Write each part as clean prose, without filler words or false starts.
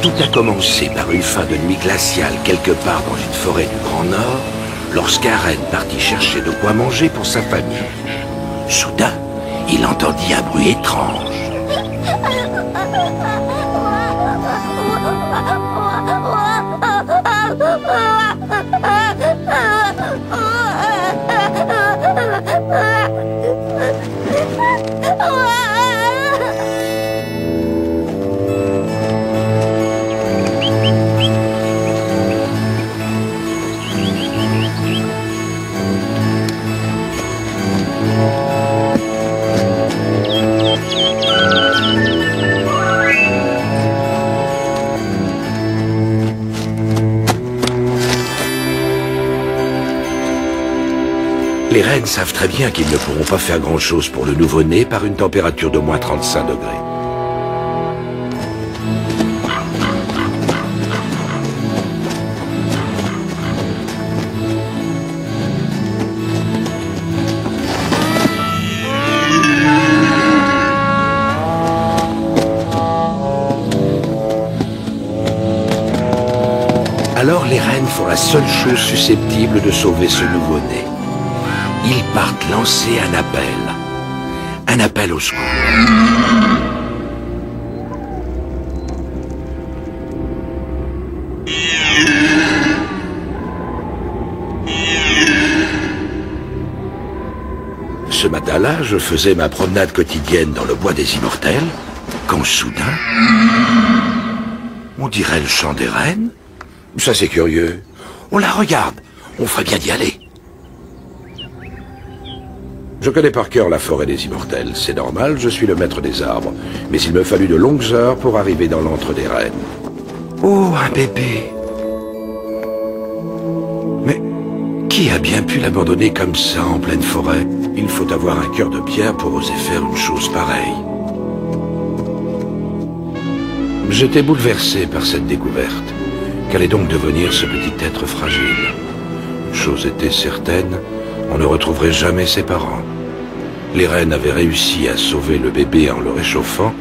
Tout a commencé par une fin de nuit glaciale quelque part dans une forêt du Grand Nord, lorsqu'un renne partit chercher de quoi manger pour sa famille. Soudain, il entendit un bruit étrange. Les rennes savent très bien qu'ils ne pourront pas faire grand-chose pour le nouveau-né par une température de moins 35 degrés. Alors les rennes font la seule chose susceptible de sauver ce nouveau-né. Ils partent lancer un appel au secours. Ce matin-là, je faisais ma promenade quotidienne dans le bois des Immortels, quand soudain, on dirait le chant des rennes. Ça c'est curieux. On la regarde, on ferait bien d'y aller. Je connais par cœur la forêt des Immortels. C'est normal, je suis le maître des arbres. Mais il me fallut de longues heures pour arriver dans l'antre des rennes. Oh, un bébé! Mais qui a bien pu l'abandonner comme ça en pleine forêt? Il faut avoir un cœur de pierre pour oser faire une chose pareille. J'étais bouleversé par cette découverte. Qu'allait donc devenir ce petit être fragile? Une chose était certaine, on ne retrouverait jamais ses parents. Les rennes avaient réussi à sauver le bébé en le réchauffant,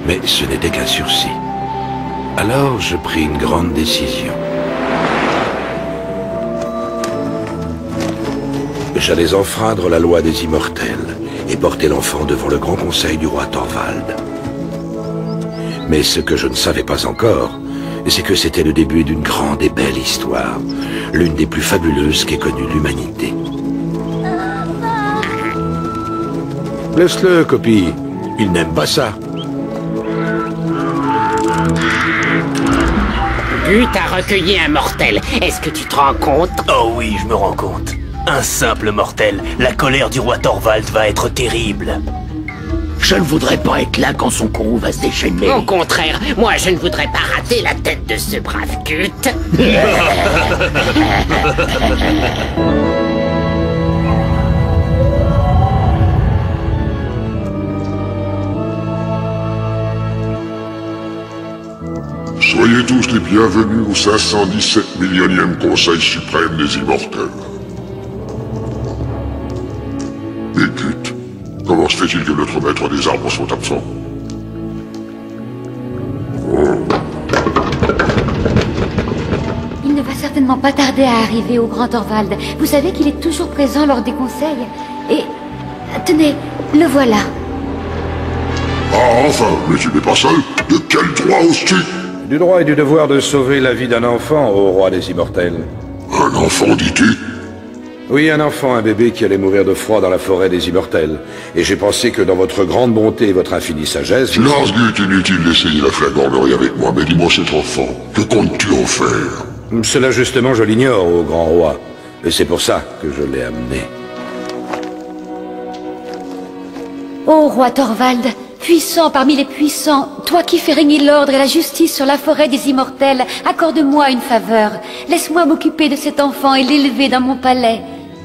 mais ce n'était qu'un sursis. Alors je pris une grande décision. J'allais enfreindre la loi des Immortels et porter l'enfant devant le grand conseil du roi Thorvald. Mais ce que je ne savais pas encore, c'est que c'était le début d'une grande et belle histoire, l'une des plus fabuleuses qu'ait connue l'humanité. Laisse-le, copie. Il n'aime pas ça. Gut a recueilli un mortel. Est-ce que tu te rends compte? Oh oui, je me rends compte. Un simple mortel. La colère du roi Thorvald va être terrible. Je ne voudrais pas être là quand son courroux va se déchaîner. Au contraire, moi je ne voudrais pas rater la tête de ce brave Gut. Soyez tous les bienvenus au 517 millionième Conseil suprême des Immortels. Mais Gut, comment se fait-il que notre maître des arbres soit absent? Il ne va certainement pas tarder à arriver au Grand Thorvald. Vous savez qu'il est toujours présent lors des conseils. Et... tenez, le voilà. Ah, enfin, mais tu n'es pas seul. De quel droit oses-tu? Du droit et du devoir de sauver la vie d'un enfant, ô roi des Immortels. Un enfant, dis-tu? Oui, un enfant, un bébé qui allait mourir de froid dans la forêt des Immortels. Et j'ai pensé que dans votre grande bonté et votre infinie sagesse... Silence, Gut, inutile d'essayer la flagornerie avec moi, mais dis-moi cet enfant, que comptes-tu en faire? Cela justement, je l'ignore, ô grand roi. Et c'est pour ça que je l'ai amené. Ô roi Thorvald, puissant parmi les puissants, toi qui fais régner l'ordre et la justice sur la forêt des Immortels, accorde-moi une faveur. Laisse-moi m'occuper de cet enfant et l'élever dans mon palais.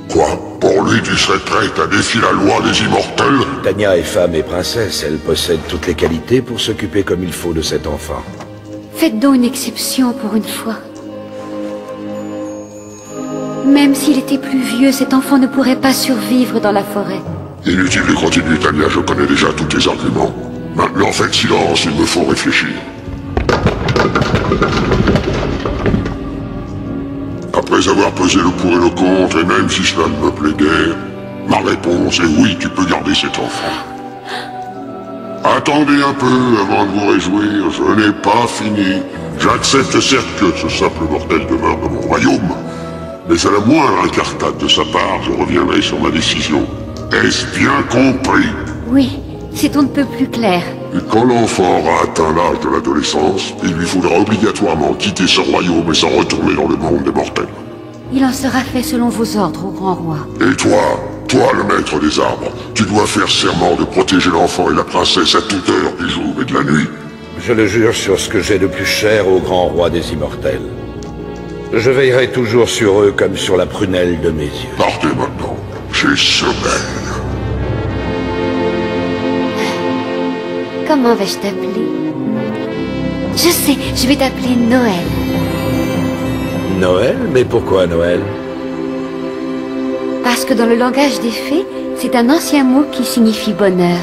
Quoi? Pour lui, tu serais prête à défier la loi des Immortels? Tania est femme et princesse, elle possède toutes les qualités pour s'occuper comme il faut de cet enfant. Faites donc une exception pour une fois. Même s'il était plus vieux, cet enfant ne pourrait pas survivre dans la forêt. Inutile de continuer, Tania, je connais déjà tous tes arguments. Maintenant, faites silence, il me faut réfléchir. Après avoir pesé le pour et le contre, et même si cela ne me plaît guère, ma réponse est oui, tu peux garder cet enfant. Attendez un peu avant de vous réjouir, je n'ai pas fini. J'accepte certes que ce simple mortel demeure dans mon royaume, mais à la moindre incartade de sa part, je reviendrai sur ma décision. Est-ce bien compris? Oui, c'est on ne peut plus clair. Et quand l'enfant aura atteint l'âge de l'adolescence, il lui faudra obligatoirement quitter ce royaume et s'en retourner dans le monde des mortels. Il en sera fait selon vos ordres, au grand roi. Et toi le maître des arbres, tu dois faire serment de protéger l'enfant et la princesse à toute heure du jour et de la nuit. Je le jure sur ce que j'ai de plus cher au grand roi des immortels. Je veillerai toujours sur eux comme sur la prunelle de mes yeux. Partez maintenant, j'ai sommeil. Comment vais-je t'appeler? Je sais, je vais t'appeler Noël. Noël? Mais pourquoi Noël? Parce que dans le langage des fées, c'est un ancien mot qui signifie bonheur.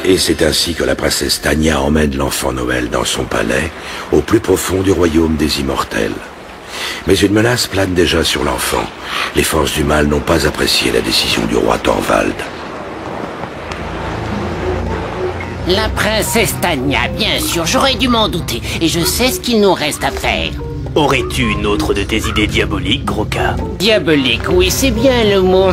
Et c'est ainsi que la princesse Tania emmène l'enfant Noël dans son palais, au plus profond du royaume des immortels. Mais une menace plane déjà sur l'enfant. Les forces du mal n'ont pas apprécié la décision du roi Thorvald. La princesse Tania, bien sûr, j'aurais dû m'en douter. Et je sais ce qu'il nous reste à faire. Aurais-tu une autre de tes idées diaboliques, Groka? Diabolique, oui, c'est bien le mot.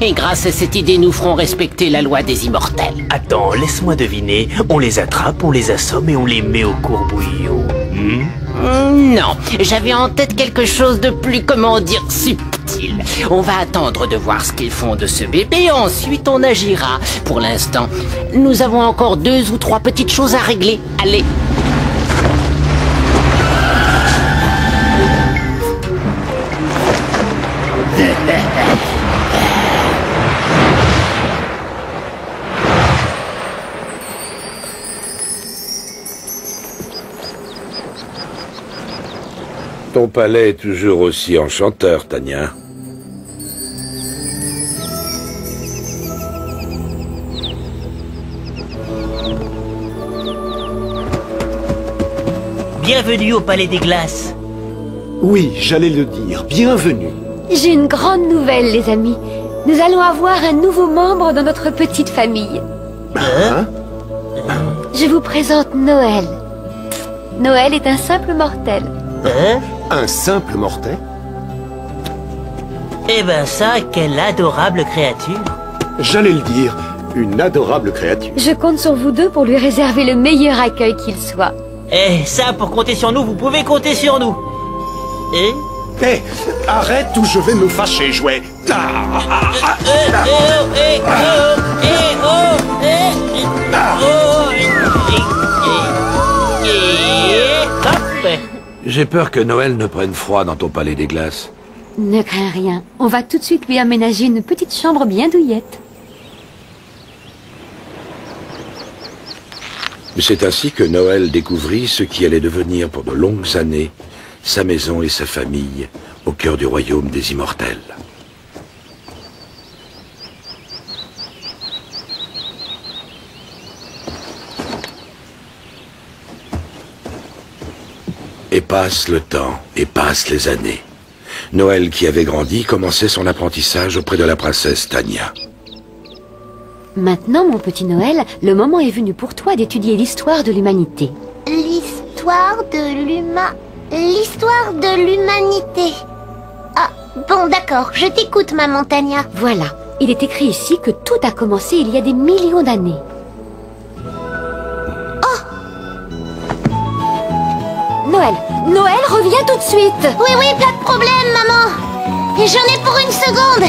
Et grâce à cette idée, nous ferons respecter la loi des immortels. Attends, laisse-moi deviner. On les attrape, on les assomme et on les met au courbouillon. Non, j'avais en tête quelque chose de plus, comment dire, subtil. On va attendre de voir ce qu'ils font de ce bébé, ensuite on agira. Pour l'instant, nous avons encore 2 ou 3 petites choses à régler. Allez. Ton palais est toujours aussi enchanteur, Tania. Bienvenue au Palais des Glaces. Oui, j'allais le dire. Bienvenue. J'ai une grande nouvelle, les amis. Nous allons avoir un nouveau membre dans notre petite famille. Hein? Je vous présente Noël. Noël est un simple mortel. Hein? Un simple mortel? Eh ben ça, quelle adorable créature. J'allais le dire. Une adorable créature. Je compte sur vous deux pour lui réserver le meilleur accueil qu'il soit. Eh, ça, pour compter sur nous, vous pouvez compter sur nous. Eh? Hé, arrête ou je vais me fâcher, jouet. J'ai peur que Noël ne prenne froid dans ton palais des glaces. Ne crains rien. On va tout de suite lui aménager une petite chambre bien douillette. C'est ainsi que Noël découvrit ce qui allait devenir pour de longues années sa maison et sa famille au cœur du royaume des immortels. Et passe le temps, et passent les années. Noël, qui avait grandi, commençait son apprentissage auprès de la princesse Tania. Maintenant, mon petit Noël, le moment est venu pour toi d'étudier l'histoire de l'humanité. L'histoire de l'humanité. Ah, bon, d'accord, je t'écoute, maman Tania. Voilà, il est écrit ici que tout a commencé il y a des millions d'années. Oh! Noël, reviens tout de suite. Oui, pas de problème, maman. Et j'en ai pour 1 seconde.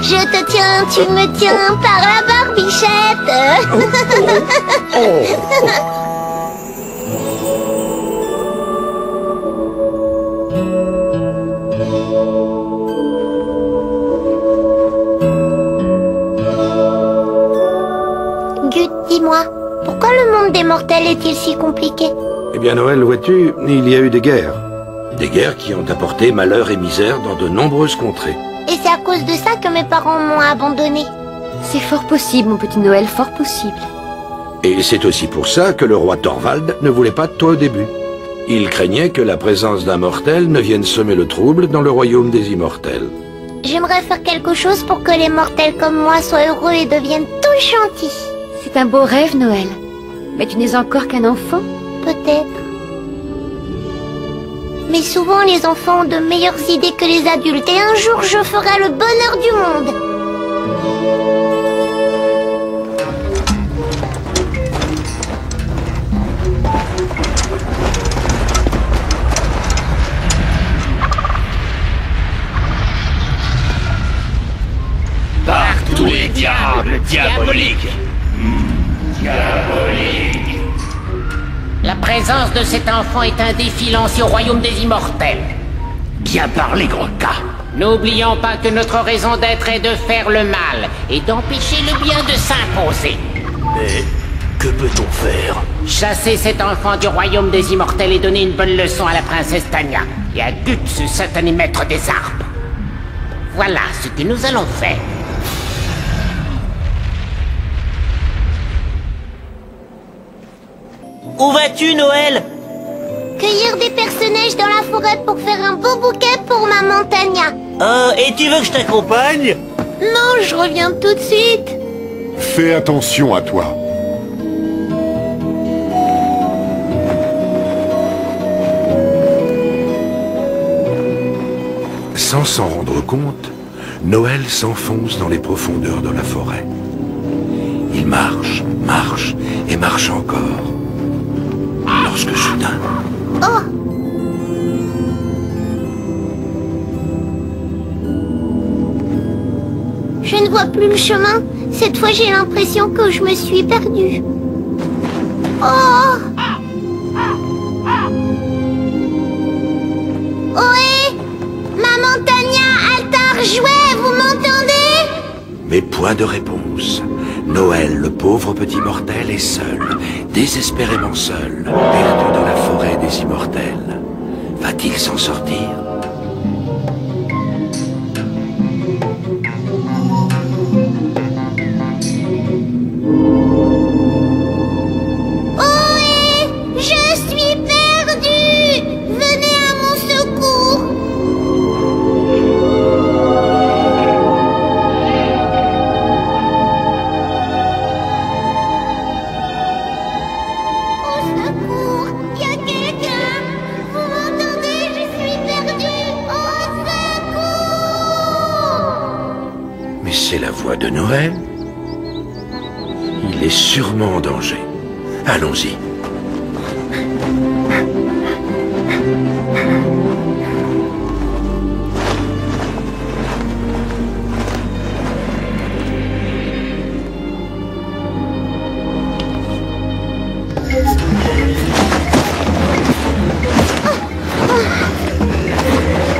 Je te tiens, tu me tiens par la barbichette. Gut, dis-moi, pourquoi le monde des mortels est-il si compliqué? Eh bien, Noël, vois-tu, il y a eu des guerres. Des guerres qui ont apporté malheur et misère dans de nombreuses contrées. Et c'est à cause de ça que mes parents m'ont abandonné. C'est fort possible, mon petit Noël, fort possible. Et c'est aussi pour ça que le roi Thorvald ne voulait pas de toi au début. Il craignait que la présence d'un mortel ne vienne semer le trouble dans le royaume des immortels. J'aimerais faire quelque chose pour que les mortels comme moi soient heureux et deviennent tous gentils. C'est un beau rêve, Noël. Mais tu n'es encore qu'un enfant. Peut-être. Mais souvent les enfants ont de meilleures idées que les adultes et un jour je ferai le bonheur du monde. Par tous les diables diaboliques. Diabolique. La présence de cet enfant est un défi lancé au royaume des immortels. Bien parlé, Grocka. N'oublions pas que notre raison d'être est de faire le mal et d'empêcher le bien de s'imposer. Mais que peut-on faire? Chasser cet enfant du royaume des immortels et donner une bonne leçon à la princesse Tania et à Gut, ce satané maître des arbres. Voilà ce que nous allons faire. Où vas-tu, Noël? Cueillir des personnages dans la forêt pour faire un beau bouquet pour maman Tania. Et tu veux que je t'accompagne? Non, je reviens tout de suite. Fais attention à toi. Sans s'en rendre compte, Noël s'enfonce dans les profondeurs de la forêt. Il marche, marche et marche encore. Lorsque soudain... Oh! Je ne vois plus le chemin. Cette fois, j'ai l'impression que je me suis perdue. Oh! Ohé! Maman Tania, Altar, Jouet, vous m'entendez? Mais point de réponse. Noël, le pauvre petit mortel, est seul, désespérément seul, perdu dans la forêt des immortels. Va-t-il s'en sortir? Ohé! Je suis perdue! Venez à mon secours! Au secours! Y a quelqu'un? Vous m'entendez? Je suis perdue! Au secours! Mais c'est la voix de Noël. Il est sûrement en danger. Allons-y.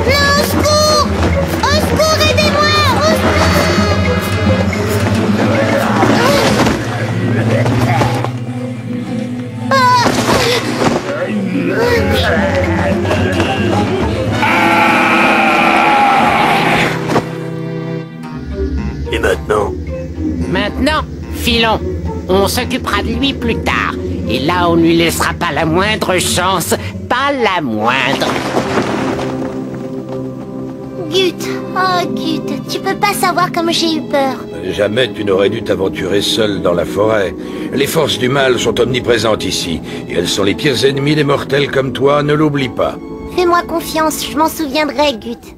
Non, au secours! Au secours, aidez-moi! Au Et maintenant? Maintenant, filons. On s'occupera de lui plus tard. Et là, on ne lui laissera pas la moindre chance. Pas la moindre. Gut, oh Gut, tu peux pas savoir comme j'ai eu peur. Jamais tu n'aurais dû t'aventurer seul dans la forêt. Les forces du mal sont omniprésentes ici, et elles sont les pires ennemis des mortels comme toi, ne l'oublie pas. Fais-moi confiance, je m'en souviendrai, Gut.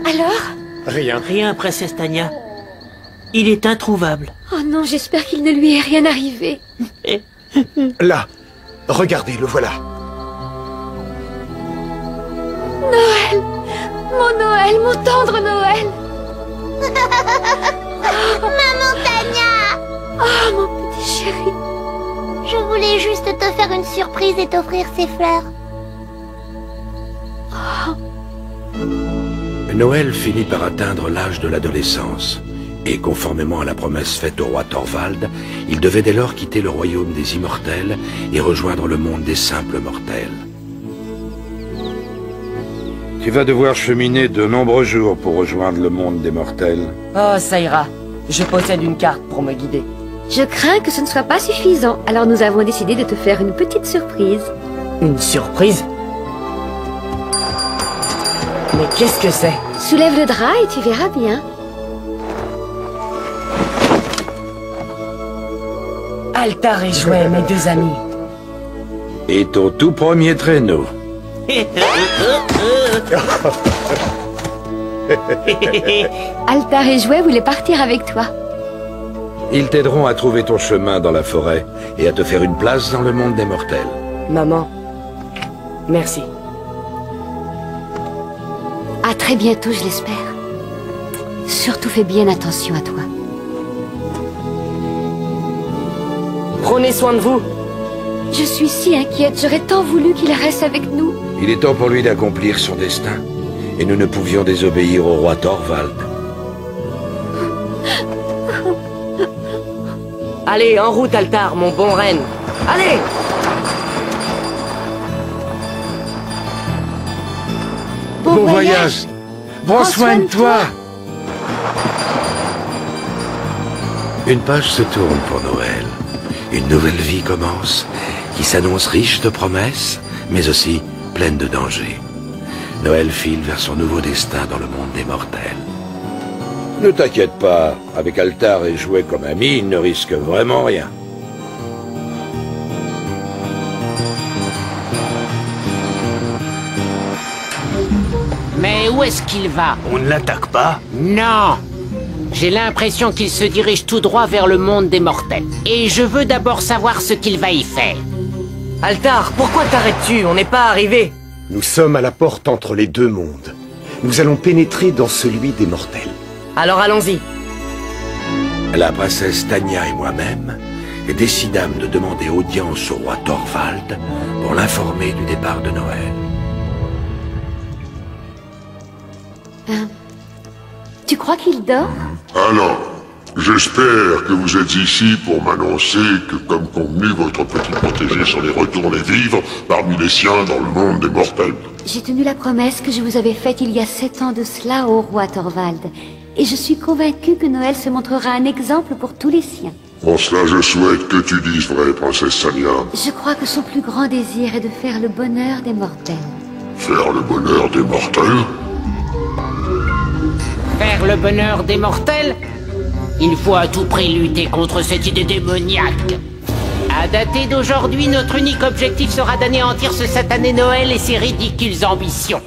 Alors? Rien. Rien, princesse Tania. Il est introuvable. Oh non, j'espère qu'il ne lui est rien arrivé. Là, regardez, le voilà. Noël! Mon Noël, mon tendre Noël! Maman Tania! Oh, mon petit chéri! Je voulais juste te faire une surprise et t'offrir ces fleurs. Noël finit par atteindre l'âge de l'adolescence, et conformément à la promesse faite au roi Thorvald, il devait dès lors quitter le royaume des immortels et rejoindre le monde des simples mortels. Tu vas devoir cheminer de nombreux jours pour rejoindre le monde des mortels. Oh, ça ira. Je possède une carte pour me guider. Je crains que ce ne soit pas suffisant, alors nous avons décidé de te faire une petite surprise. Une surprise? Mais qu'est-ce que c'est? Soulève le drap et tu verras bien. Altar et Jouet, mes deux amis. Et ton tout premier traîneau. Altar et Jouet voulaient partir avec toi. Ils t'aideront à trouver ton chemin dans la forêt et à te faire une place dans le monde des mortels. Maman, merci. À très bientôt, je l'espère. Surtout fais bien attention à toi. Prenez soin de vous. Je suis si inquiète, j'aurais tant voulu qu'il reste avec nous. Il est temps pour lui d'accomplir son destin. Et nous ne pouvions désobéir au roi Thorvald. Allez, en route, Altar, mon bon reine. Allez! Bon voyage. Prends soin de toi. Une page se tourne pour Noël. Une nouvelle vie commence, qui s'annonce riche de promesses, mais aussi pleine de dangers. Noël file vers son nouveau destin dans le monde des mortels. Ne t'inquiète pas, avec Altar et Jouet comme amis, il ne risque vraiment rien. Mais où est-ce qu'il va? On ne l'attaque pas? Non! J'ai l'impression qu'il se dirige tout droit vers le monde des mortels. Et je veux d'abord savoir ce qu'il va y faire. Altar, pourquoi t'arrêtes-tu? On n'est pas arrivé. Nous sommes à la porte entre les deux mondes. Nous allons pénétrer dans celui des mortels. Alors allons-y. La princesse Tania et moi-même décidâmes de demander audience au roi Thorvald pour l'informer du départ de Noël. Tu crois qu'il dort? Alors, j'espère que vous êtes ici pour m'annoncer que, comme convenu, votre petit protégé s'en est retourné vivre parmi les siens dans le monde des mortels. J'ai tenu la promesse que je vous avais faite il y a 7 ans de cela au roi Thorvald. Et je suis convaincue que Noël se montrera un exemple pour tous les siens. Pour cela, je souhaite que tu dises vrai, princesse Tania. Je crois que son plus grand désir est de faire le bonheur des mortels. Faire le bonheur des mortels? Faire le bonheur des mortels? Il faut à tout prix lutter contre cette idée démoniaque. À dater d'aujourd'hui, notre unique objectif sera d'anéantir ce satané Noël et ses ridicules ambitions.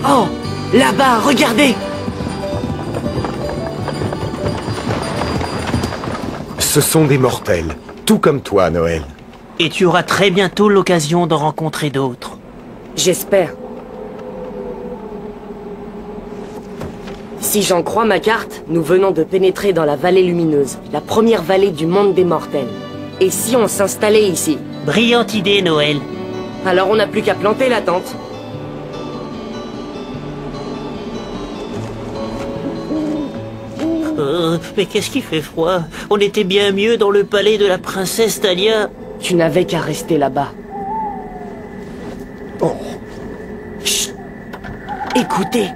Oh, là-bas, regardez! Ce sont des mortels, tout comme toi, Noël. Et tu auras très bientôt l'occasion d'en rencontrer d'autres. J'espère. Si j'en crois ma carte, nous venons de pénétrer dans la vallée lumineuse, la première vallée du monde des mortels. Et si on s'installait ici? Brillante idée, Noël. Alors on n'a plus qu'à planter la tente. Mais qu'est-ce qui fait froid? On était bien mieux dans le palais de la princesse Tania. Tu n'avais qu'à rester là-bas. Oh. Chut! Écoutez!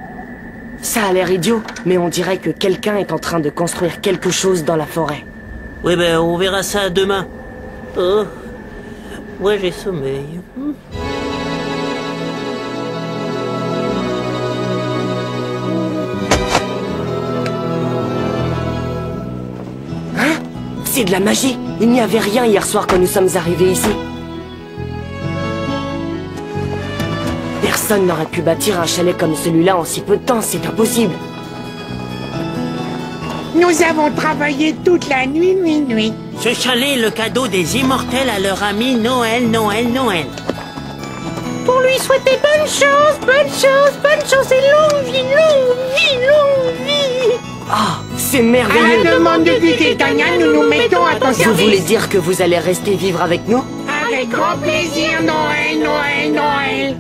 Ça a l'air idiot, mais on dirait que quelqu'un est en train de construire quelque chose dans la forêt. Oui, ben on verra ça demain. Oh, moi j'ai sommeil. Hein? C'est de la magie! Il n'y avait rien hier soir quand nous sommes arrivés ici. Personne n'aurait pu bâtir un chalet comme celui-là en si peu de temps, c'est impossible. Nous avons travaillé toute la nuit. Ce chalet est le cadeau des immortels à leur ami Noël. Pour lui souhaiter bonne chance et longue vie. Ah, C'est À merveilleux. la demande de Gut et Tania, nous nous mettons à ton Vous service. voulez dire que vous allez rester vivre avec nous? Avec grand plaisir, Noël, Noël, Noël.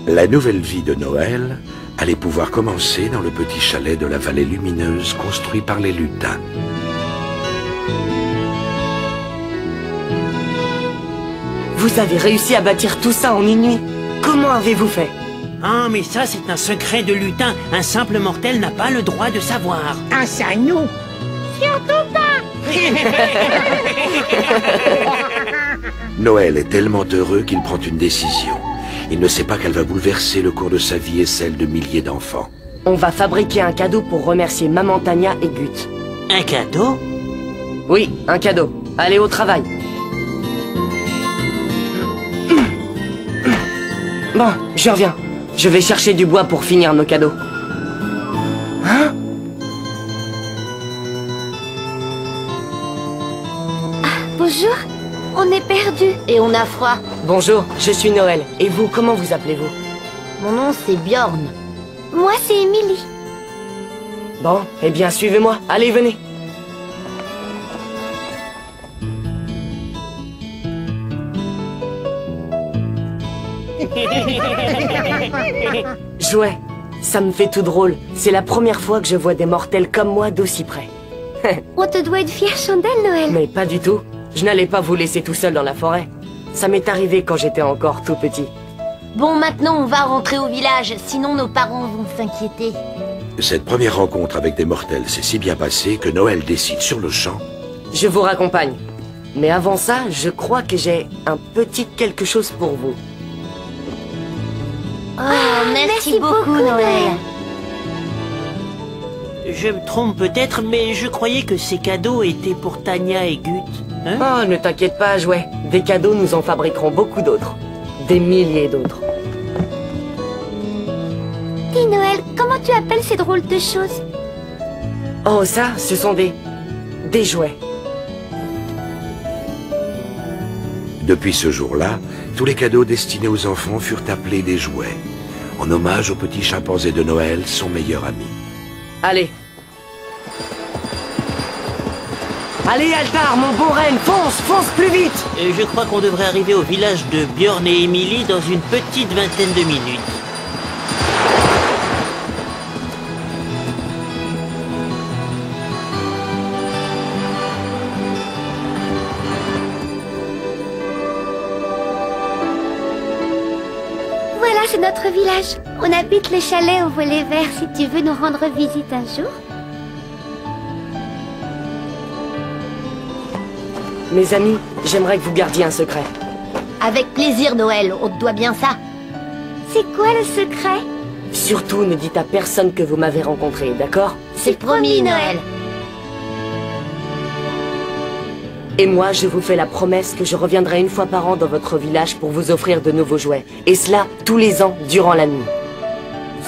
La nouvelle vie de Noël allait pouvoir commencer dans le petit chalet de la vallée lumineuse construit par les lutins. Vous avez réussi à bâtir tout ça en une nuit. Comment avez-vous fait? Ah, mais ça, c'est un secret de lutin. Un simple mortel n'a pas le droit de savoir. Ah, ça, nous. Surtout pas. Noël est tellement heureux qu'il prend une décision. Il ne sait pas qu'elle va bouleverser le cours de sa vie et celle de milliers d'enfants. On va fabriquer un cadeau pour remercier Maman Tania et Gut. Un cadeau? Oui, un cadeau. Allez au travail. Bon, je reviens. Je vais chercher du bois pour finir nos cadeaux. Hein? Bonjour, on est perdus. Et on a froid. Bonjour, je suis Noël. Et vous, comment vous appelez-vous? Mon nom c'est Bjorn. Moi c'est Emily. Bon, eh bien, suivez-moi. Allez, venez. Jouet, ça me fait tout drôle. C'est la première fois que je vois des mortels comme moi d'aussi près. On te doit être fière, Chandelle, Noël. Mais pas du tout. Je n'allais pas vous laisser tout seul dans la forêt. Ça m'est arrivé quand j'étais encore tout petit. Bon, maintenant on va rentrer au village, sinon nos parents vont s'inquiéter. Cette première rencontre avec des mortels s'est si bien passée que Noël décide sur le champ. Je vous raccompagne. Mais avant ça, je crois que j'ai un petit quelque chose pour vous. Oh, merci beaucoup, Noël. Je me trompe peut-être, mais je croyais que ces cadeaux étaient pour Tania et Gut. Hein? Oh, ne t'inquiète pas, Jouet. Des cadeaux, nous en fabriquerons beaucoup d'autres. Des milliers d'autres. Dis, Noël, comment tu appelles ces drôles de choses? Oh, ça, ce sont des jouets. Depuis ce jour-là, tous les cadeaux destinés aux enfants furent appelés des jouets, en hommage au petit chimpanzé de Noël, son meilleur ami. Allez. Allez, Altar, mon bon renne, fonce, fonce plus vite! Je crois qu'on devrait arriver au village de Bjorn et Emily dans une petite vingtaine de minutes. Voilà, c'est notre village. On habite le chalet au volet vert si tu veux nous rendre visite un jour. Mes amis, j'aimerais que vous gardiez un secret. Avec plaisir, Noël, on te doit bien ça. C'est quoi le secret? Surtout, ne dites à personne que vous m'avez rencontré, d'accord? C'est promis, Noël. Et moi, je vous fais la promesse que je reviendrai une fois par an dans votre village pour vous offrir de nouveaux jouets. Et cela, tous les ans, durant la nuit.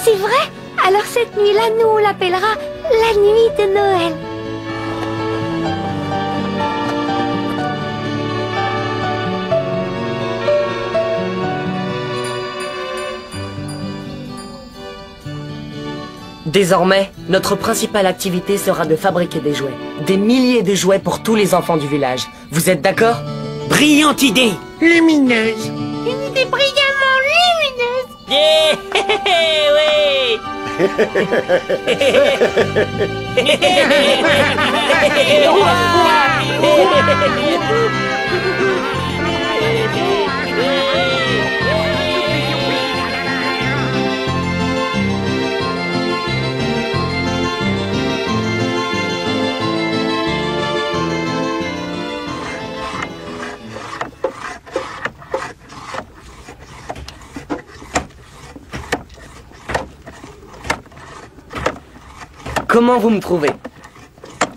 C'est vrai? Alors cette nuit-là, nous, on l'appellera la nuit de Noël. Désormais, notre principale activité sera de fabriquer des jouets. Des milliers de jouets pour tous les enfants du village. Vous êtes d'accord? Brillante idée! Lumineuse. Une idée brillamment lumineuse. Yeah! Comment vous me trouvez?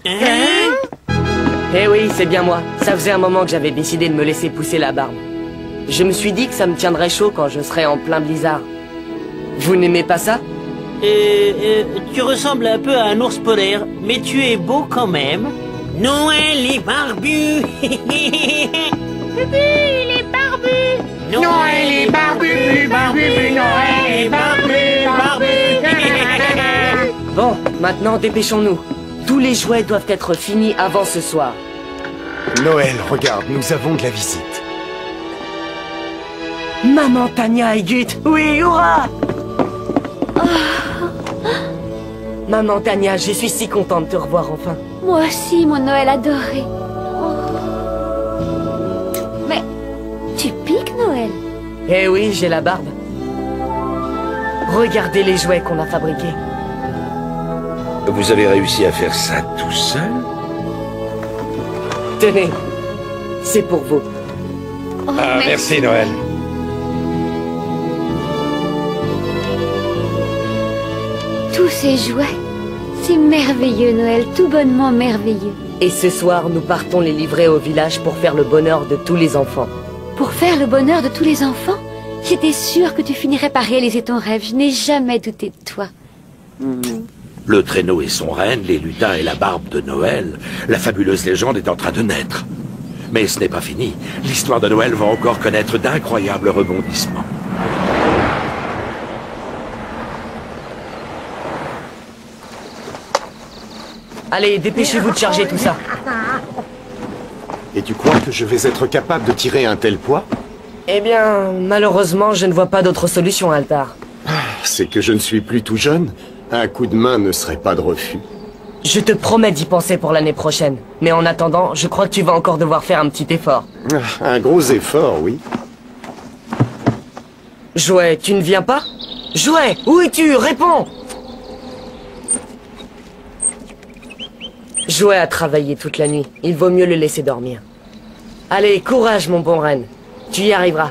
Eh oui, c'est bien moi. Ça faisait un moment que j'avais décidé de me laisser pousser la barbe. Je me suis dit que ça me tiendrait chaud quand je serais en plein blizzard. Vous n'aimez pas ça? Tu ressembles un peu à un ours polaire, mais tu es beau quand même. Noël est barbu. Il est barbu. Noël est barbu, barbu, Noël est barbu, barbu. Bon, maintenant dépêchons-nous. Tous les jouets doivent être finis avant ce soir. Noël, regarde, nous avons de la visite. Maman Tania et Gut, oui, hurrah! Maman Tania, je suis si contente de te revoir enfin. Moi aussi, mon Noël adoré. Mais tu piques, Noël? Eh oui, j'ai la barbe. Regardez les jouets qu'on a fabriqués. Vous avez réussi à faire ça tout seul? Tenez, c'est pour vous. Oh, merci Noël. Tous ces jouets, c'est merveilleux, Noël, tout bonnement merveilleux. Et ce soir, nous partons les livrer au village pour faire le bonheur de tous les enfants. Pour faire le bonheur de tous les enfants? J'étais sûre que tu finirais par réaliser ton rêve. Je n'ai jamais douté de toi. Le traîneau et son renne, les lutins et la barbe de Noël, la fabuleuse légende est en train de naître. Mais ce n'est pas fini. L'histoire de Noël va encore connaître d'incroyables rebondissements. Allez, dépêchez-vous de charger tout ça. Et tu crois que je vais être capable de tirer un tel poids? Eh bien, malheureusement, je ne vois pas d'autre solution, Altar. C'est que je ne suis plus tout jeune. Un coup de main ne serait pas de refus. Je te promets d'y penser pour l'année prochaine. Mais en attendant, je crois que tu vas encore devoir faire un petit effort. Un gros effort, oui. Jouet, tu ne viens pas? Jouet, où es-tu? Réponds! Jouet a travaillé toute la nuit. Il vaut mieux le laisser dormir. Allez, courage, mon bon renne. Tu y arriveras.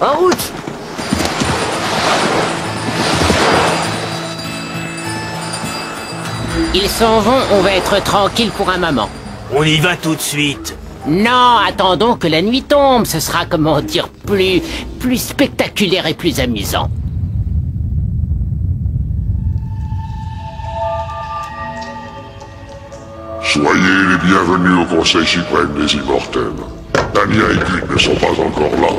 En route! Ils s'en vont, on va être tranquille pour un moment. On y va tout de suite. Non, attendons que la nuit tombe, ce sera, comment dire, plus spectaculaire et plus amusant. Soyez les bienvenus au Conseil suprême des Immortels. Tania et Gut ne sont pas encore là.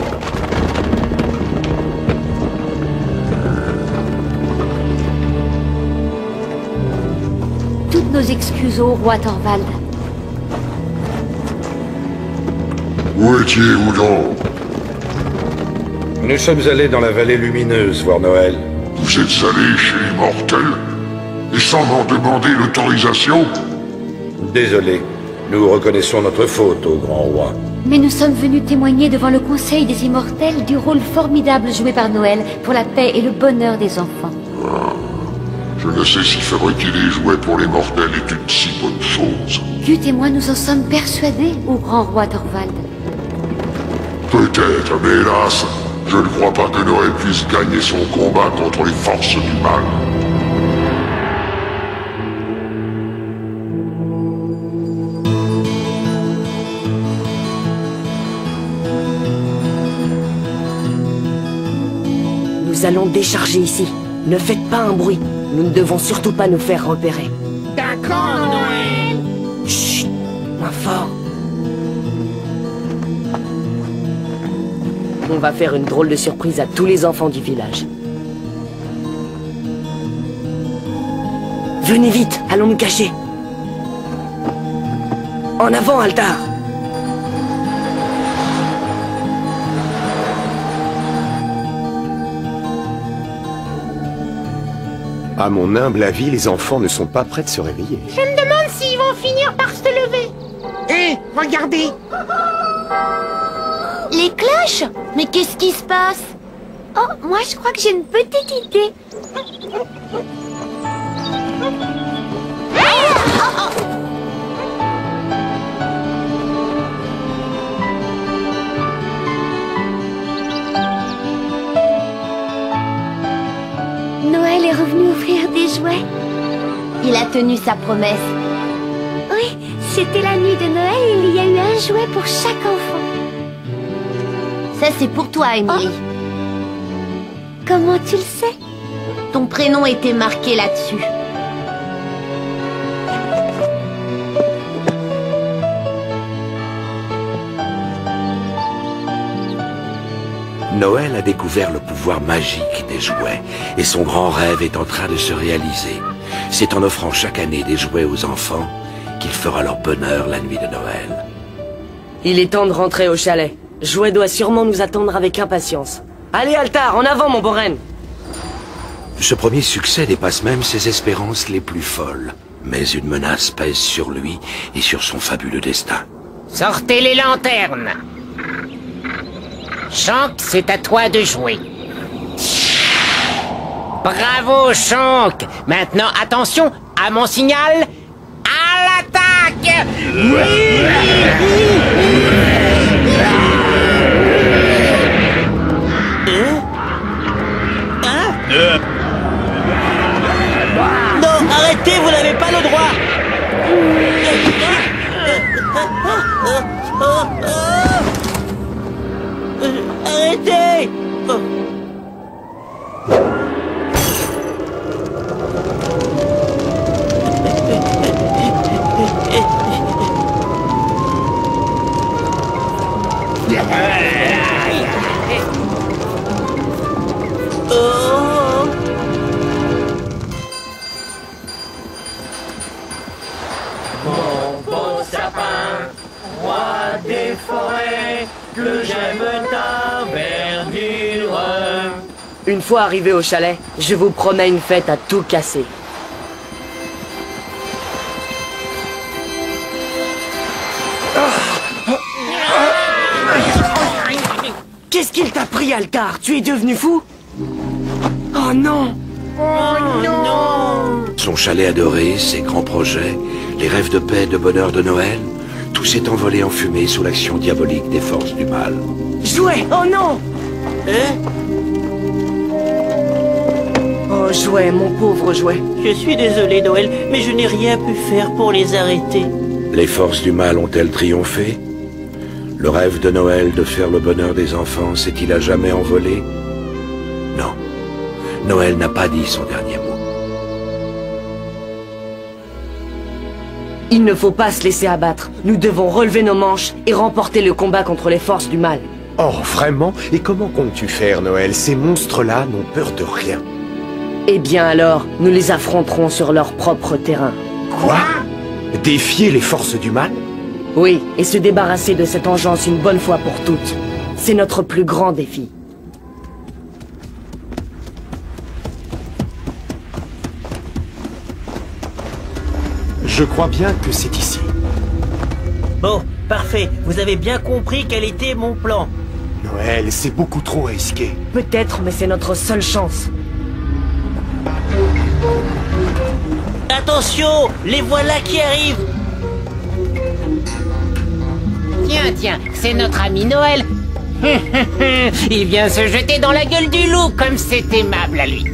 Toutes nos excuses au roi Thorvald. Où étiez-vous donc? Nous sommes allés dans la vallée lumineuse voir Noël. Vous êtes allés chez les mortels? Et sans m'en demander l'autorisation? Désolé, nous reconnaissons notre faute au grand roi. Mais nous sommes venus témoigner devant le Conseil des Immortels du rôle formidable joué par Noël pour la paix et le bonheur des enfants. Je ne sais si fabriquer des jouets pour les mortels est une si bonne chose. Gut et moi nous en sommes persuadés, ô grand roi Thorvald. Peut-être, mais hélas, je ne crois pas que Noël puisse gagner son combat contre les forces du mal. Nous allons décharger ici. Ne faites pas un bruit. Nous ne devons surtout pas nous faire repérer. D'accord, Noël. Chut, moins fort. On va faire une drôle de surprise à tous les enfants du village. Venez vite, allons nous cacher. En avant, Altar. À mon humble avis, les enfants ne sont pas prêts de se réveiller. Je me demande s'ils vont finir par se lever. Hé, regardez. Les cloches? Mais qu'est-ce qui se passe? Oh, moi je crois que j'ai une petite idée. Noël est revenu offrir des jouets. Il a tenu sa promesse. Oui, c'était la nuit de Noël et il y a eu un jouet pour chaque enfant. Ça, c'est pour toi, Emily. Comment tu le sais? Ton prénom était marqué là-dessus. Noël a découvert le pouvoir magique des jouets, et son grand rêve est en train de se réaliser. C'est en offrant chaque année des jouets aux enfants qu'il fera leur bonheur la nuit de Noël. Il est temps de rentrer au chalet. Jouet doit sûrement nous attendre avec impatience. Allez, Altar, en avant, mon Boren! Ce premier succès dépasse même ses espérances les plus folles. Mais une menace pèse sur lui et sur son fabuleux destin. Sortez les lanternes. Shank, c'est à toi de jouer. Bravo, Shank. Maintenant, attention, à mon signal, à l'attaque. Non, arrêtez, vous n'avez pas le droit. Arrêtez. Mon beau sapin, roi des forêts, que j'aime ta verdure. Une fois arrivé au chalet, je vous promets une fête à tout casser. Qu'est-ce qu'il t'a pris, Altar? Tu es devenu fou? Oh non! Oh non! Son chalet adoré, ses grands projets, les rêves de paix et de bonheur de Noël, tout s'est envolé en fumée sous l'action diabolique des forces du mal. Jouet! Oh non! Hein? Oh, Jouet, mon pauvre Jouet. Je suis désolé, Noël, mais je n'ai rien pu faire pour les arrêter. Les forces du mal ont-elles triomphé? Le rêve de Noël de faire le bonheur des enfants s'est-il à jamais envolé? Non. Noël n'a pas dit son dernier mot. Il ne faut pas se laisser abattre. Nous devons relever nos manches et remporter le combat contre les forces du mal. Oh, vraiment? Et comment comptes-tu faire, Noël? Ces monstres-là n'ont peur de rien. Eh bien alors, nous les affronterons sur leur propre terrain. Quoi? Défier les forces du mal? Oui, et se débarrasser de cette engeance une bonne fois pour toutes. C'est notre plus grand défi. Je crois bien que c'est ici. Bon, parfait. Vous avez bien compris quel était mon plan. Noël, c'est beaucoup trop risqué. Peut-être, mais c'est notre seule chance. Attention, les voilà qui arrivent. Tiens, c'est notre ami Noël. Il vient se jeter dans la gueule du loup, comme c'est aimable à lui.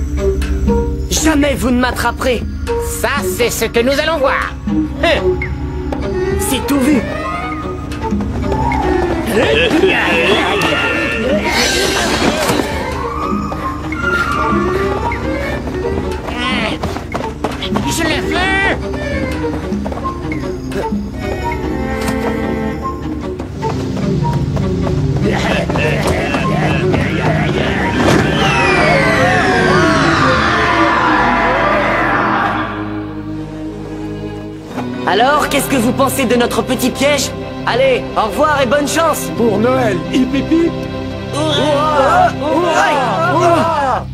Jamais vous ne m'attraperez. Ça, c'est ce que nous allons voir. C'est tout vu. Je le veux. Alors, qu'est-ce que vous pensez de notre petit piège? Allez, au revoir et bonne chance. Pour Noël, hip hip hip. Hurrah! Hurrah!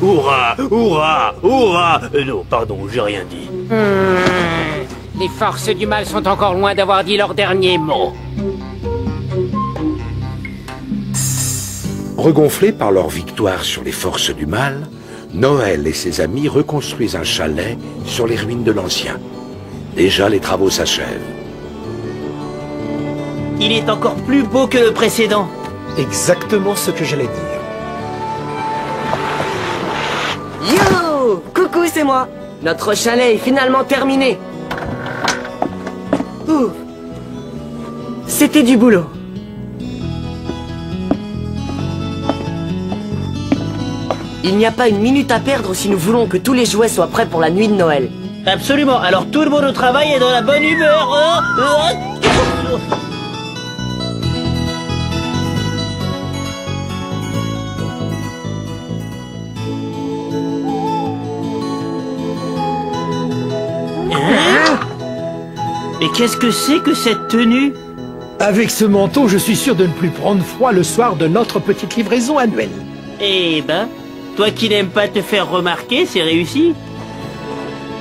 Hurrah! Hurrah! Hurrah! Non, pardon, j'ai rien dit. Les forces du mal sont encore loin d'avoir dit leur dernier mot. Regonflés par leur victoire sur les forces du mal, Noël et ses amis reconstruisent un chalet sur les ruines de l'ancien. Déjà, les travaux s'achèvent. Il est encore plus beau que le précédent. Exactement ce que j'allais dire. Yo! Coucou, c'est moi. Notre chalet est finalement terminé. Ouh. C'était du boulot. Il n'y a pas une minute à perdre si nous voulons que tous les jouets soient prêts pour la nuit de Noël. Absolument, alors tout le monde au travail est dans la bonne humeur. Et qu'est-ce que c'est que cette tenue? Avec ce manteau, je suis sûr de ne plus prendre froid le soir de notre petite livraison annuelle. Eh ben, toi qui n'aimes pas te faire remarquer, c'est réussi.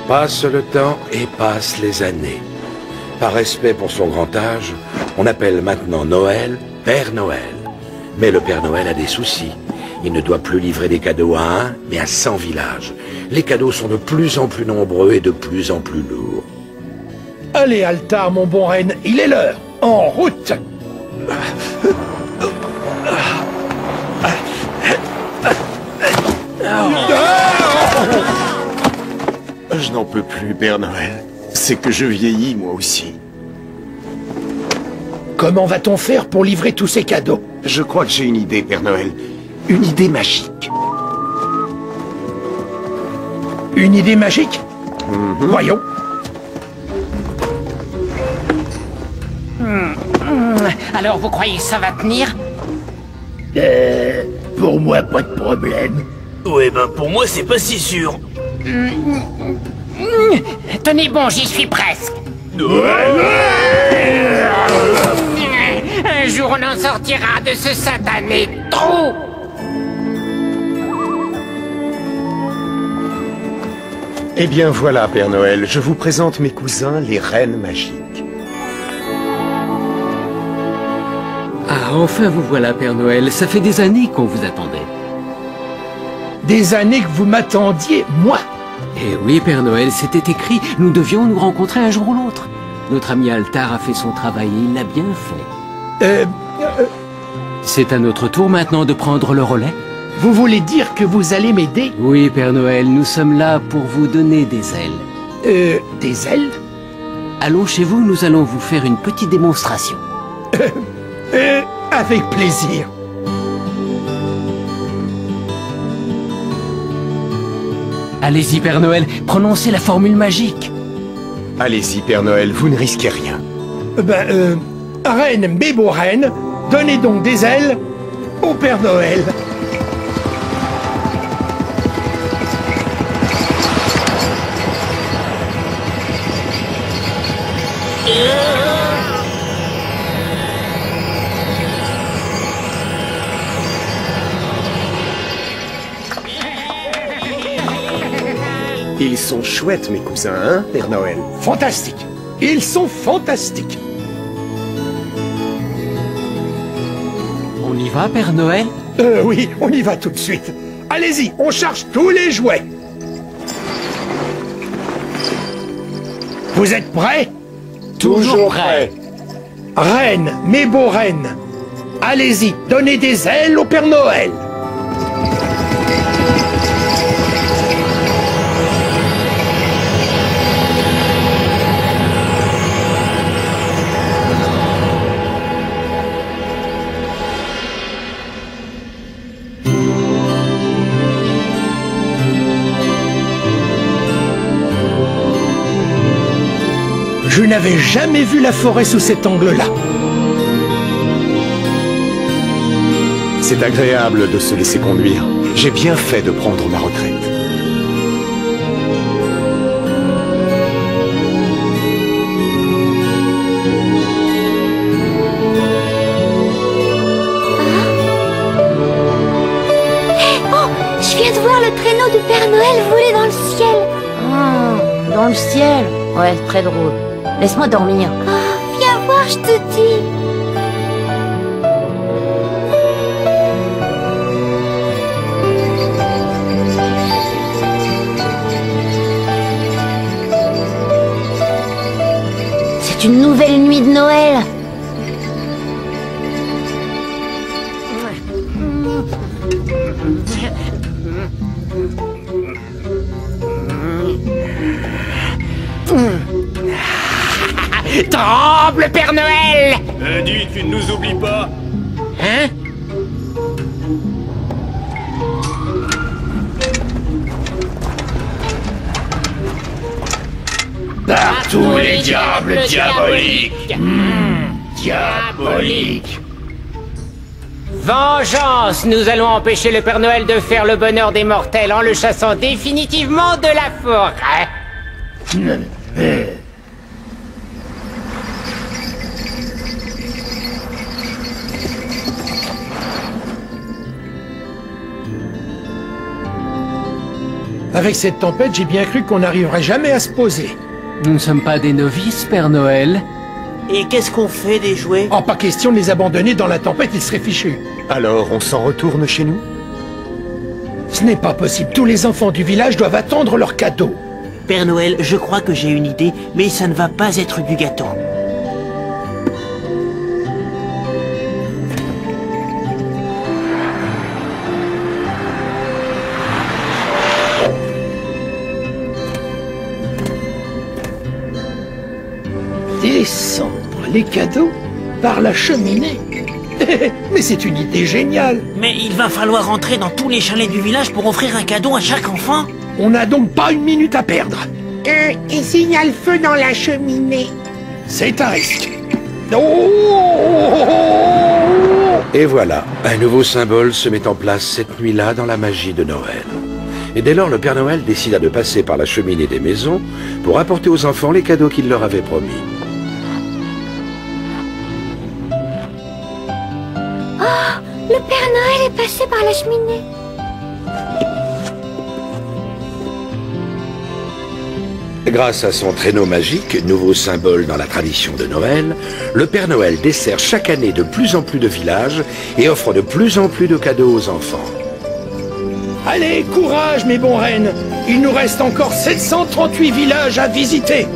Passe le temps et passent les années. Par respect pour son grand âge, on appelle maintenant Noël Père Noël. Mais le Père Noël a des soucis. Il ne doit plus livrer des cadeaux à 1, mais à 100 villages. Les cadeaux sont de plus en plus nombreux et de plus en plus lourds. Allez, Altar, mon bon reine, il est l'heure. En route! Je n'en peux plus, Père Noël. C'est que je vieillis, moi aussi. Comment va-t-on faire pour livrer tous ces cadeaux? Je crois que j'ai une idée, Père Noël. Une idée magique. Une idée magique? Voyons. Alors vous croyez que ça va tenir? Pour moi, pas de problème. Ouais, ben pour moi, c'est pas si sûr. Tenez bon, j'y suis presque. Un jour on en sortira de ce satané trou. Eh bien voilà, Père Noël, je vous présente mes cousins, les reines magiques. Ah, enfin vous voilà, Père Noël. Ça fait des années qu'on vous attendait. Des années que vous m'attendiez, moi? Eh oui, Père Noël, c'était écrit. Nous devions nous rencontrer un jour ou l'autre. Notre ami Altar a fait son travail et il l'a bien fait. C'est à notre tour maintenant de prendre le relais. Vous voulez dire que vous allez m'aider? Oui, Père Noël, nous sommes là pour vous donner des ailes. Des ailes? Allons chez vous, nous allons vous faire une petite démonstration. Avec plaisir. Allez-y, Père Noël, prononcez la formule magique. Allez-y, Père Noël, vous ne risquez rien. Reine Bébo-Reine, donnez donc des ailes au Père Noël. Ils sont chouettes, mes cousins, hein, Père Noël? Fantastiques. Ils sont fantastiques. On y va, Père Noël? Oui, on y va tout de suite. Allez-y, on charge tous les jouets. Vous êtes prêts? Toujours prêts. Reine, mes beaux reines, allez-y, donnez des ailes au Père Noël. Je n'avais jamais vu la forêt sous cet angle-là. C'est agréable de se laisser conduire. J'ai bien fait de prendre ma retraite. Oh, je viens de voir le traîneau du Père Noël voler dans le ciel. Dans le ciel? Ouais, très drôle. Laisse-moi dormir. Oh, viens voir, je te dis. C'est une nouvelle nuit de Noël. Tremble, Père Noël! Dis, tu ne nous oublies pas? Hein? Par tous les diables diaboliques. Diabolique. Vengeance! Nous allons empêcher le Père Noël de faire le bonheur des mortels en le chassant définitivement de la forêt. Avec cette tempête, j'ai bien cru qu'on n'arriverait jamais à se poser. Nous ne sommes pas des novices, Père Noël. Et qu'est-ce qu'on fait des jouets? Oh, pas question de les abandonner dans la tempête, ils seraient fichus. Alors, on s'en retourne chez nous? Ce n'est pas possible, tous les enfants du village doivent attendre leur cadeau. Père Noël, je crois que j'ai une idée, mais ça ne va pas être du gâteau. Descendre les cadeaux par la cheminée. Mais c'est une idée géniale. Mais il va falloir entrer dans tous les chalets du village pour offrir un cadeau à chaque enfant. On n'a donc pas une minute à perdre. Et s'il y a le feu dans la cheminée? C'est un risque. Et voilà, un nouveau symbole se met en place cette nuit-là dans la magie de Noël. Et dès lors, le Père Noël décida de passer par la cheminée des maisons pour apporter aux enfants les cadeaux qu'il leur avait promis. Oh, le Père Noël est passé par la cheminée. Grâce à son traîneau magique, nouveau symbole dans la tradition de Noël, le Père Noël dessert chaque année de plus en plus de villages et offre de plus en plus de cadeaux aux enfants. Allez, courage mes bons rennes. Il nous reste encore 738 villages à visiter.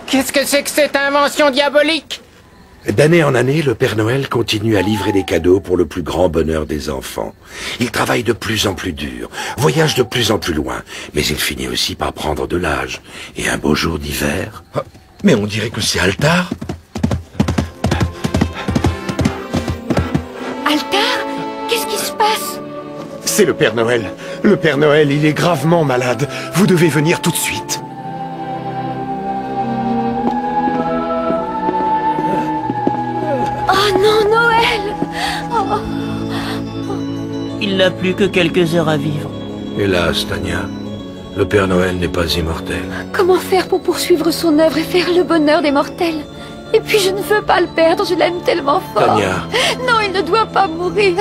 Qu'est-ce que c'est que cette invention diabolique? D'année en année, le Père Noël continue à livrer des cadeaux pour le plus grand bonheur des enfants. Il travaille de plus en plus dur, voyage de plus en plus loin, mais il finit aussi par prendre de l'âge. Et un beau jour d'hiver... Mais on dirait que c'est Altar. Altar? Qu'est-ce qui se passe? C'est le Père Noël. Le Père Noël, il est gravement malade. Vous devez venir tout de suite. Oh non, Noël! Oh. Il n'a plus que quelques heures à vivre. Hélas, Tania, le Père Noël n'est pas immortel. Comment faire pour poursuivre son œuvre et faire le bonheur des mortels? Et puis je ne veux pas le perdre, je l'aime tellement fort. Tania. Non, il ne doit pas mourir.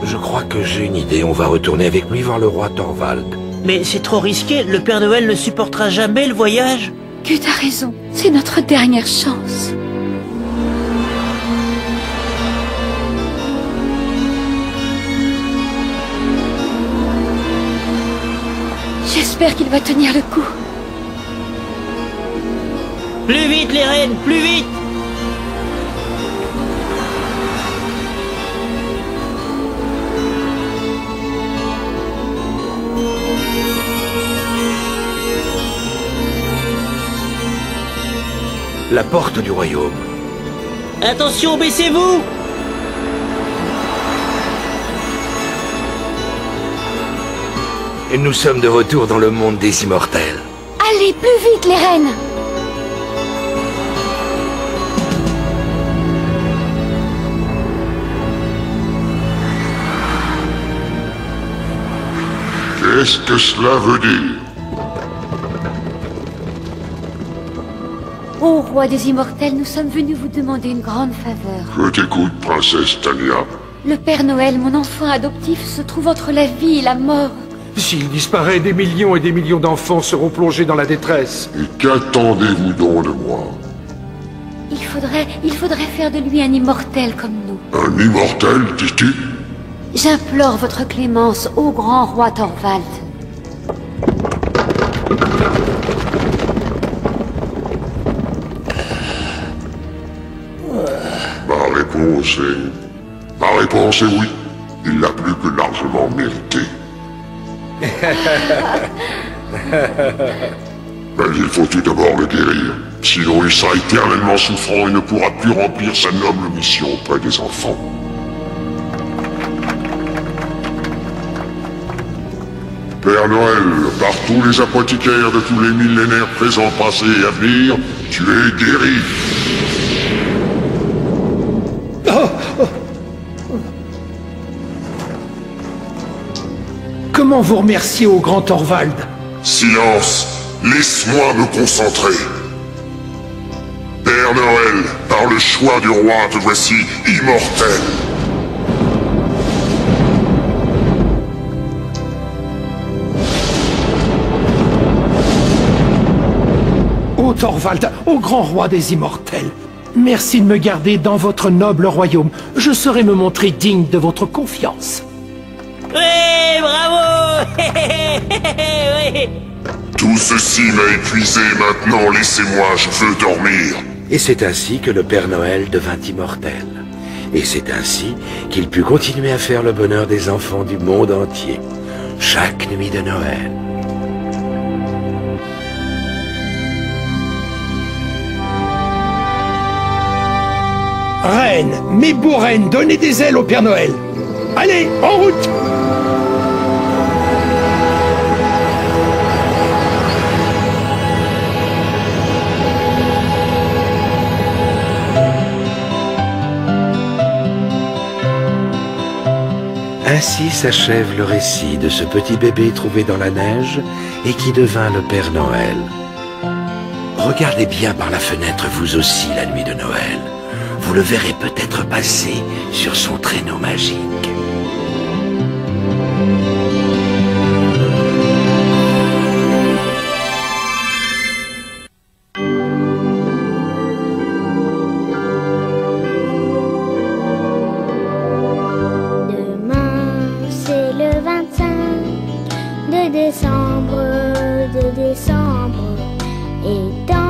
Je crois que j'ai une idée. On va retourner avec lui voir le roi Thorvald. Mais c'est trop risqué, le Père Noël ne supportera jamais le voyage. Gut a raison, c'est notre dernière chance. J'espère qu'il va tenir le coup. Plus vite les reines, plus vite! La porte du royaume. Attention, baissez-vous! Et nous sommes de retour dans le monde des immortels. Allez, plus vite les reines! Qu'est-ce que cela veut dire? Ô roi des immortels, nous sommes venus vous demander une grande faveur. Je t'écoute, princesse Tania. Le Père Noël, mon enfant adoptif, se trouve entre la vie et la mort. S'il disparaît, des millions et des millions d'enfants seront plongés dans la détresse. Et qu'attendez-vous donc de moi? Il faudrait faire de lui un immortel comme nous. Un immortel, dis-tu? J'implore votre clémence, ô grand roi Thorvald. Ma réponse est oui. Il l'a plus que largement mérité. Mais il faut tout d'abord le guérir. Sinon il sera éternellement souffrant et ne pourra plus remplir sa noble mission auprès des enfants. Père Noël, par tous les apothicaires de tous les millénaires présents, passés et à venir, tu es guéri. Comment vous remercier au grand Thorvald? Silence! Laisse-moi me concentrer. Père Noël, Par le choix du roi, te voici immortel. Ô Thorvald, ô grand roi des immortels, merci de me garder dans votre noble royaume. Je saurai me montrer digne de votre confiance. Ouais, bravo. Ouais. Tout ceci m'a épuisé, maintenant laissez-moi, je veux dormir. Et c'est ainsi que le Père Noël devint immortel. Et c'est ainsi qu'il put continuer à faire le bonheur des enfants du monde entier, chaque nuit de Noël. Reine, mes beaux reines, donnez des ailes au Père Noël. Allez, en route! Ainsi s'achève le récit de ce petit bébé trouvé dans la neige et qui devint le Père Noël. Regardez bien par la fenêtre vous aussi la nuit de Noël. Vous le verrez peut-être passer sur son traîneau magique. De décembre, et dans